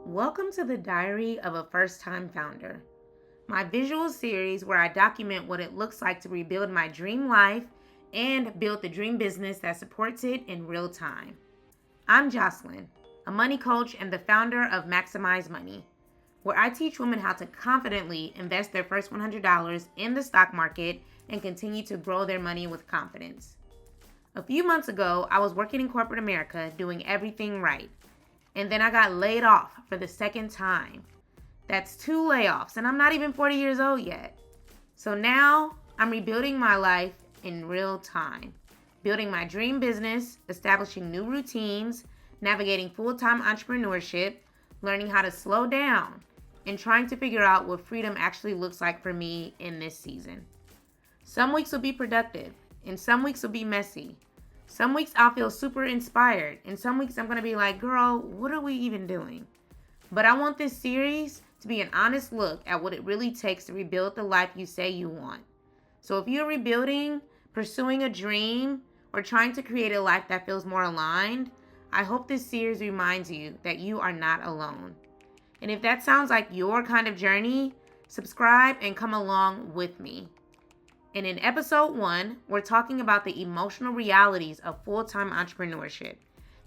Welcome to the Diary of a First-Time Founder, my visual series where I document what it looks like to rebuild my dream life and build the dream business that supports it in real time. I'm Joshlyn, a money coach and the founder of Maximize Money, where I teach women how to confidently invest their first $100 in the stock market and continue to grow their money with confidence. A few months ago, I was working in corporate America doing everything right. And then I got laid off for the second time. That's 2 layoffs, and I'm not even 40 years old yet. So now I'm rebuilding my life in real time, building my dream business, establishing new routines, navigating full-time entrepreneurship, learning how to slow down, and trying to figure out what freedom actually looks like for me in this season. Some weeks will be productive, and some weeks will be messy. Some weeks I'll feel super inspired, and some weeks I'm going to be like, girl, what are we even doing? But I want this series to be an honest look at what it really takes to rebuild the life you say you want. So if you're rebuilding, pursuing a dream, or trying to create a life that feels more aligned, I hope this series reminds you that you are not alone. And if that sounds like your kind of journey, subscribe and come along with me. And in episode 1, we're talking about the emotional realities of full-time entrepreneurship.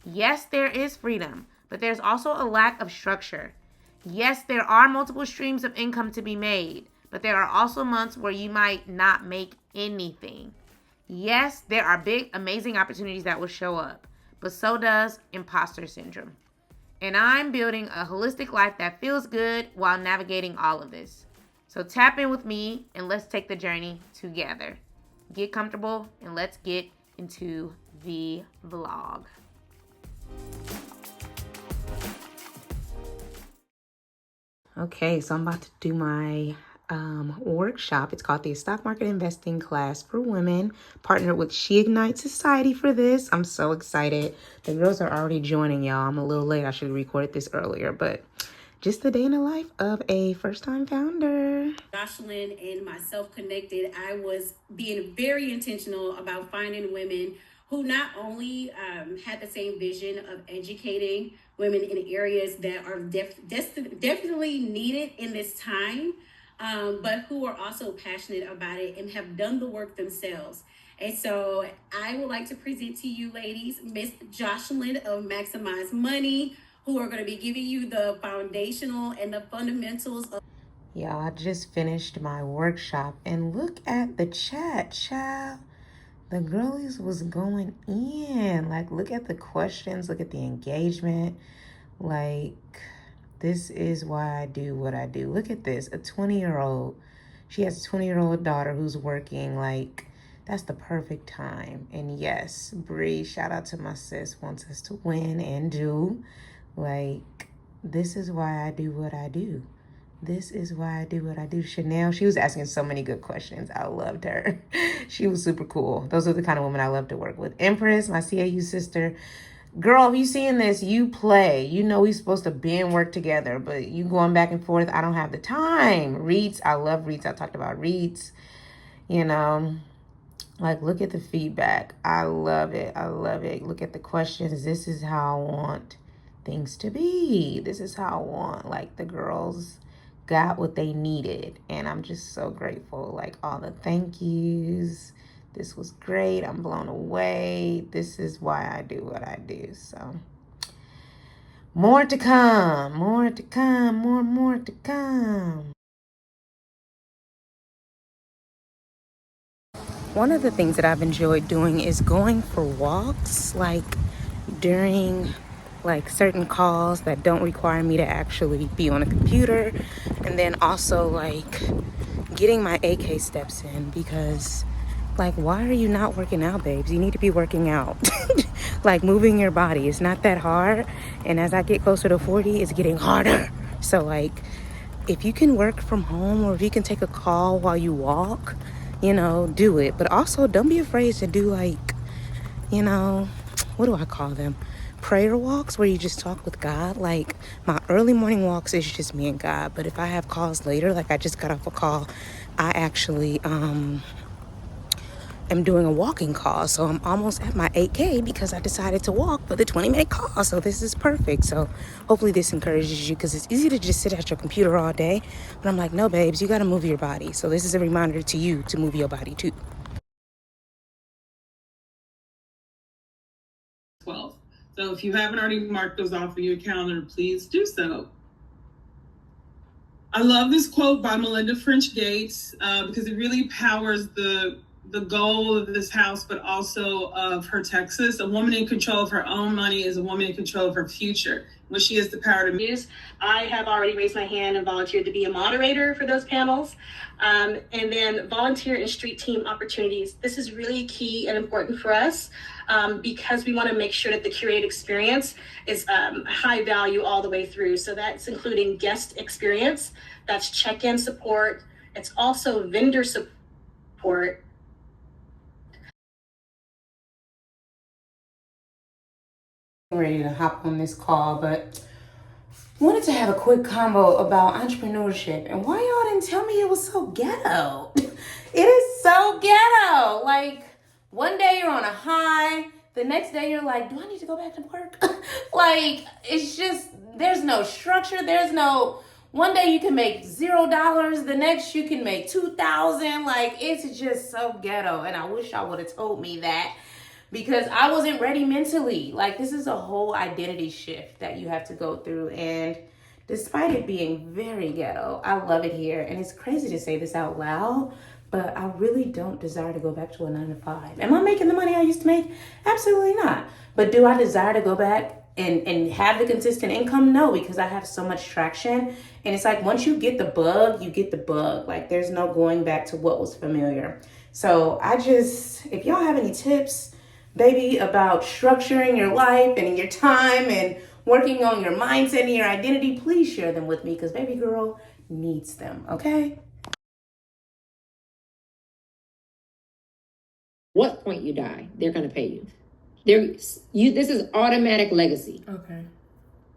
Yes, there is freedom, but there's also a lack of structure. Yes, there are multiple streams of income to be made, but there are also months where you might not make anything. Yes, there are big, amazing opportunities that will show up, but so does imposter syndrome. And I'm building a holistic life that feels good while navigating all of this. So tap in with me and let's take the journey together. Get comfortable and let's get into the vlog. Okay, so I'm about to do my workshop. It's called the Stock Market Investing Class for Women. Partnered with She Ignites Society for this. I'm so excited. The girls are already joining, y'all. I'm a little late. I should have recorded this earlier, but just the day in the life of a first-time founder. Joshlyn and myself connected, I was being very intentional about finding women who not only had the same vision of educating women in areas that are definitely needed in this time, but who are also passionate about it and have done the work themselves. And so I would like to present to you ladies, Miss Joshlyn of Maximize Money, who are going to be giving you the foundational and the fundamentals of. Y'all, I just finished my workshop and look at the chat, child. The girlies was going in. Like, look at the questions, look at the engagement. Like, this is why I do what I do. Look at this, a 20-year-old. She has a 20-year-old daughter who's working. Like, that's the perfect time. And yes, Bree, shout out to my sis, wants us to win and do. Like, this is why I do what I do. This is why I do what I do. Chanel, she was asking so many good questions. I loved her. She was super cool. Those are the kind of women I love to work with. Empress, my CAU sister. Girl, if you seeing this, you play. You know we supposed to be and work together, but you going back and forth, I don't have the time. REITs, I love REITs. I talked about REITs. You know, like, look at the feedback. I love it. I love it. Look at the questions. This is how I want things to be. This is how I want, like, the girls got what they needed, and I'm just so grateful. Like, all the thank yous. This was great. I'm blown away. This is why I do what I do. So more to come, more to come, more to come. One of the things that I've enjoyed doing is going for walks, like during like certain calls that don't require me to actually be on a computer, and then also like getting my AK steps in, because like, why are you not working out, babes? You need to be working out. Like, moving your body is not that hard, and as I get closer to 40, it's getting harder. So like, if you can work from home, or if you can take a call while you walk, you know, do it. But also, don't be afraid to do, like, you know, what do I call them? Prayer walks, where you just talk with God. Like, my early morning walks is just me and God. But if I have calls later, like I just got off a call, I actually am doing a walking call. So I'm almost at my 8K because I decided to walk for the 20-minute call. So this is perfect. So hopefully this encourages you, because it's easy to just sit at your computer all day. But I'm like, no, babes, you got to move your body. So this is a reminder to you to move your body too. 12. So if you haven't already marked those off in your calendar, please do so. I love this quote by Melinda French Gates because it really powers the goal of this house, but also of her Texas. A woman in control of her own money is a woman in control of her future. When she has the power to use. I have already raised my hand and volunteered to be a moderator for those panels. And then volunteer and street team opportunities. This is really key and important for us because we want to make sure that the curated experience is high value all the way through. So that's including guest experience, that's check-in support. It's also vendor support. Ready to hop on this call, but wanted to have a quick combo about entrepreneurship and why y'all didn't tell me it was so ghetto. It is so ghetto. Like, one day you're on a high, the next day you're like, do I need to go back to work? Like, it's just, there's no structure. There's no, one day you can make $0, the next you can make $2,000. Like, it's just so ghetto. And I wish I would have told me that, because I wasn't ready mentally. Like, this is a whole identity shift that you have to go through. And despite it being very ghetto, I love it here. And it's crazy to say this out loud, but I really don't desire to go back to a 9-to-5. Am I making the money I used to make? Absolutely not. But do I desire to go back and have the consistent income? No, because I have so much traction. And it's like, once you get the bug, you get the bug. Like, there's no going back to what was familiar. So if y'all have any tips, baby, about structuring your life and your time and working on your mindset and your identity, please share them with me, because baby girl needs them, okay? What point you die, they're going to pay you. This is automatic legacy. Okay.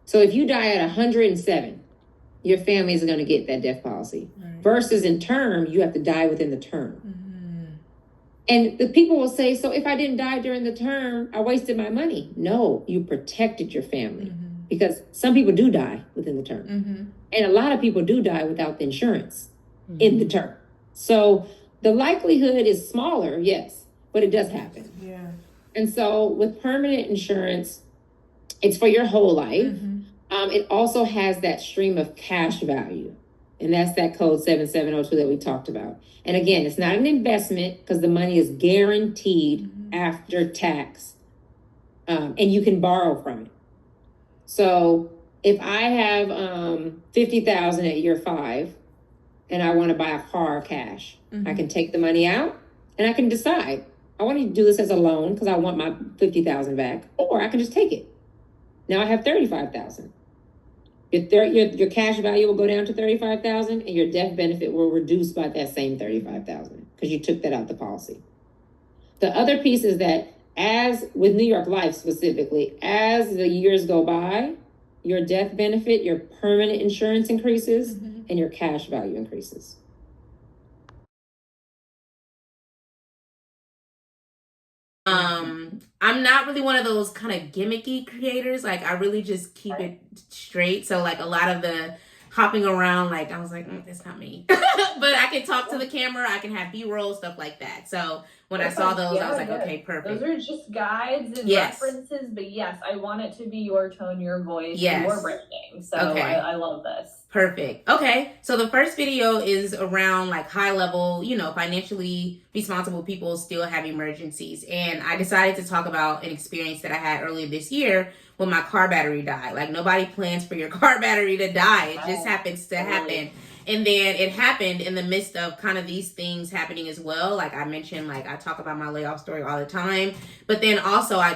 So if you die at 107, your family is going to get that death policy. Right. Versus in term, you have to die within the term. Mm-hmm. And the people will say, so if I didn't die during the term, I wasted my money. No, you protected your family. Mm-hmm. Because some people do die within the term. Mm-hmm. And a lot of people do die without the insurance in the term. So the likelihood is smaller, yes, but it does happen. Yeah. And so with permanent insurance, it's for your whole life. Mm-hmm. It also has that stream of cash value. And that's that code 7702 that we talked about. And again, it's not an investment because the money is guaranteed after tax. And you can borrow from it. So if I have $50,000 at year 5 and I want to buy a car cash, I can take the money out and I can decide I want to do this as a loan because I want my $50,000 back, or I can just take it. Now I have $35,000. Your cash value will go down to $35,000 and your death benefit will reduce by that same $35,000 because you took that out the policy. The other piece is that, as with New York Life specifically, as the years go by, your death benefit, your permanent insurance increases, and your cash value increases. I'm not really one of those kind of gimmicky creators. Like, I really just keep it straight. So like a lot of the hopping around, like I was like, that's not me. But I can talk to the camera, I can have B-roll, stuff like that. So when I saw those, I was like, okay, perfect. Those are just guides and references, but yes, I want it to be your tone, your voice, your branding. So I love this. Perfect. Okay. So the first video is around like high level, financially responsible people still have emergencies. And I decided to talk about an experience that I had earlier this year when my car battery died. Like, nobody plans for your car battery to die. It just happens to happen. And then it happened in the midst of kind of these things happening as well. Like I mentioned, like I talk about my layoff story all the time. But then also I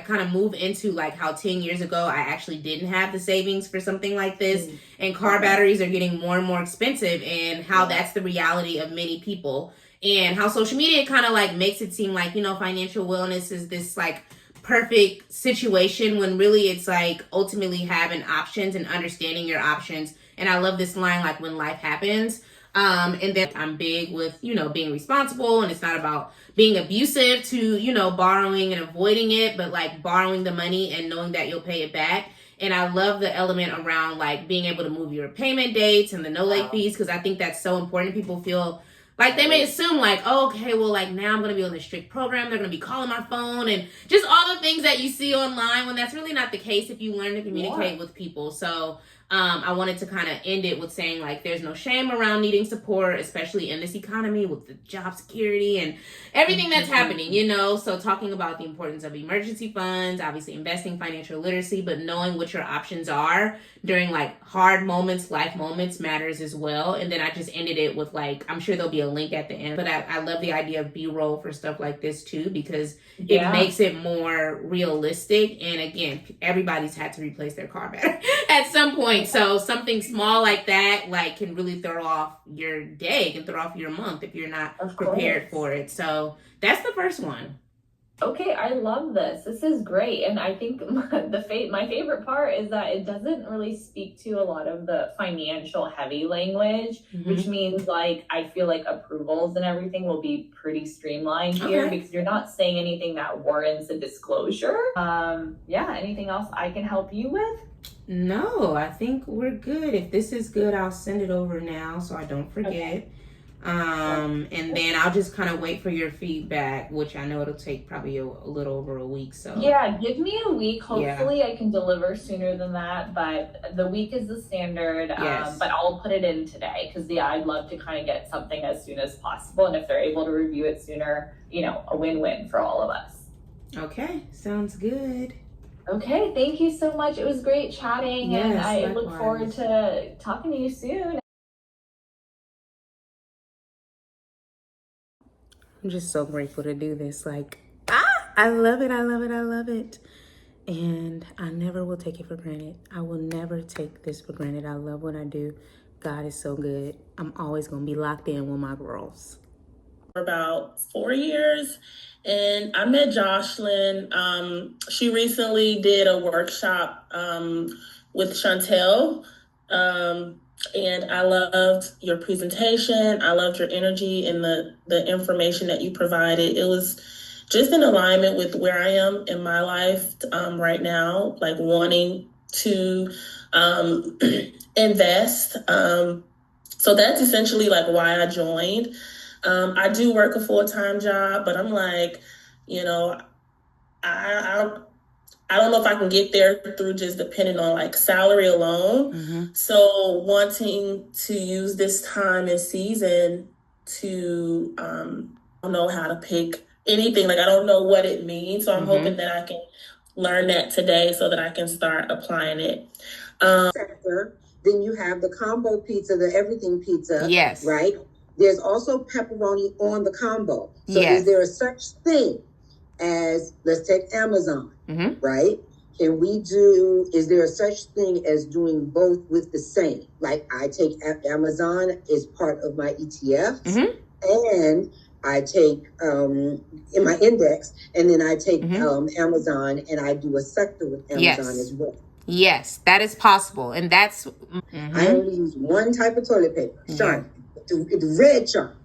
kind of move into like how 10 years ago, I actually didn't have the savings for something like this. And car batteries are getting more and more expensive, and how that's the reality of many people. And how social media kind of like makes it seem like, financial wellness is this like perfect situation, when really it's like ultimately having options and understanding your options. And I love this line, like, when life happens. And then I'm big with, being responsible, and it's not about being abusive to, borrowing and avoiding it, but like borrowing the money and knowing that you'll pay it back. And I love the element around like being able to move your payment dates and the no late fees, because I think that's so important. People feel like they may assume like, oh, okay, well, like now I'm going to be on this strict program. They're going to be calling my phone and just all the things that you see online, when that's really not the case if you learn to communicate with people. So I wanted to kind of end it with saying like, there's no shame around needing support, especially in this economy with the job security and everything that's happening, So talking about the importance of emergency funds, obviously investing, financial literacy, but knowing what your options are during like hard moments, life moments matters as well. And then I just ended it with like, I'm sure there'll be a link at the end, but I love the idea of B-roll for stuff like this too, because it makes it more realistic. And again, everybody's had to replace their car battery at some point. So something small like that, like, can really throw off your day, can throw off your month if you're not prepared for it. So that's the first one. Okay, I love this. This is great. And I think my favorite part is that it doesn't really speak to a lot of the financial heavy language, which means like, I feel like approvals and everything will be pretty streamlined here because you're not saying anything that warrants a disclosure. Anything else I can help you with? No, I think we're good. If this is good, I'll send it over now so I don't forget. Okay. And then I'll just kind of wait for your feedback, which I know it'll take probably a little over a week. So yeah, give me a week. Hopefully I can deliver sooner than that, but the week is the standard. But I'll put it in today because I'd love to kind of get something as soon as possible. And if they're able to review it sooner, a win-win for all of us. Okay, sounds good. Okay, thank you so much. It was great chatting, and I look forward to talking to you soon. I'm just so grateful to do this. Like, I love it. I love it. I love it. And I never will take it for granted. I will never take this for granted. I love what I do. God is so good. I'm always going to be locked in with my girls. For about 4 years, and I met Joshlyn. She recently did a workshop with Chantel. And I loved your presentation. I loved your energy and the information that you provided. It was just in alignment with where I am in my life right now, like wanting to invest. So that's essentially like why I joined. I do work a full-time job, but I'm like, I don't know if I can get there through just depending on like salary alone. So wanting to use this time and season to, I don't know how to pick anything. Like, I don't know what it means. So I'm hoping that I can learn that today so that I can start applying it. Then you have the combo pizza, the everything pizza. Yes. Right? There's also pepperoni on the combo. So is there a such thing as, let's take Amazon, right? Is there a such thing as doing both with the same? Like, I take Amazon as part of my ETFs, and I take in my index, and then I take Amazon, and I do a sector with Amazon as well. Yes, that is possible. And that's... I only use one type of toilet paper, Charmin, the red Charmin.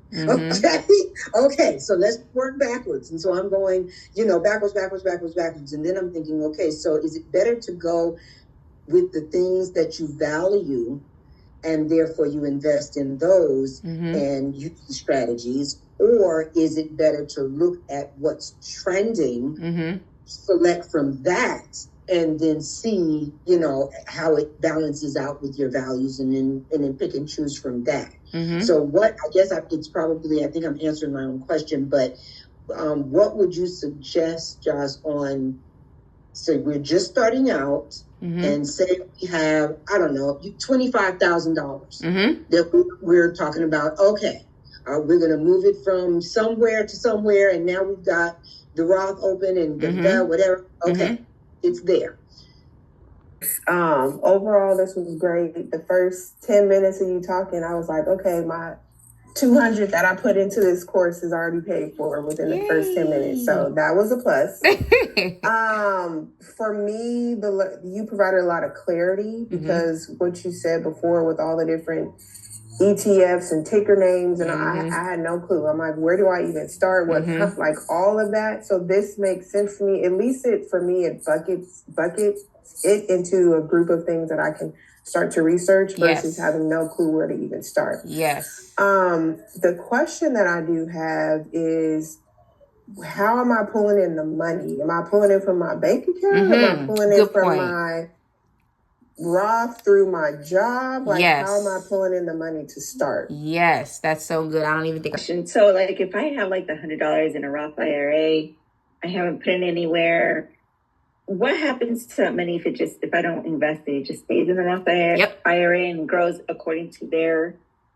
Okay, so let's work backwards. And so I'm going, backwards. And then I'm thinking, okay, so is it better to go with the things that you value, and therefore you invest in those and use the strategies? Or is it better to look at what's trending, select from that, and then see, how it balances out with your values, and then pick and choose from that. So I think I'm answering my own question, but what would you suggest, Josh, on, so we're just starting out, and say we have, I don't know, $25,000 that we're talking about, okay, we're going to move it from somewhere to somewhere, and now we've got the Roth open and whatever. Okay, it's there. Overall, this was great. The first 10 minutes of you talking, I was like, okay, my $200 that I put into this course is already paid for within the first 10 minutes. So that was a plus. For me, you provided a lot of clarity because what you said before with all the different, ETFs and ticker names, and I had no clue. I'm like, where do I even start? What like all of that? So this makes sense to me. At least it buckets it into a group of things that I can start to research versus having no clue where to even start. Yes. The question that I do have is, how am I pulling in the money? Am I pulling it from my bank account? Am I pulling it from my Roth through my job? Like, how am I pulling in the money to start? Yes, that's so good. I don't even think. So, like, if I have like the $100 in a Roth IRA, I haven't put it anywhere. What happens to that money if I don't invest it? It just stays in the Roth IRA and grows according to their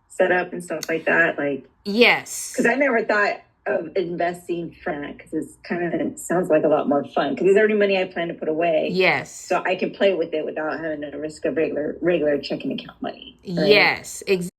setup and stuff like that. Like, yes, because I never thought of investing from that, because it's it sounds like a lot more fun, because there's already money I plan to put away. Yes, so I can play with it without having to risk of regular checking account money. Right? Yes, exactly.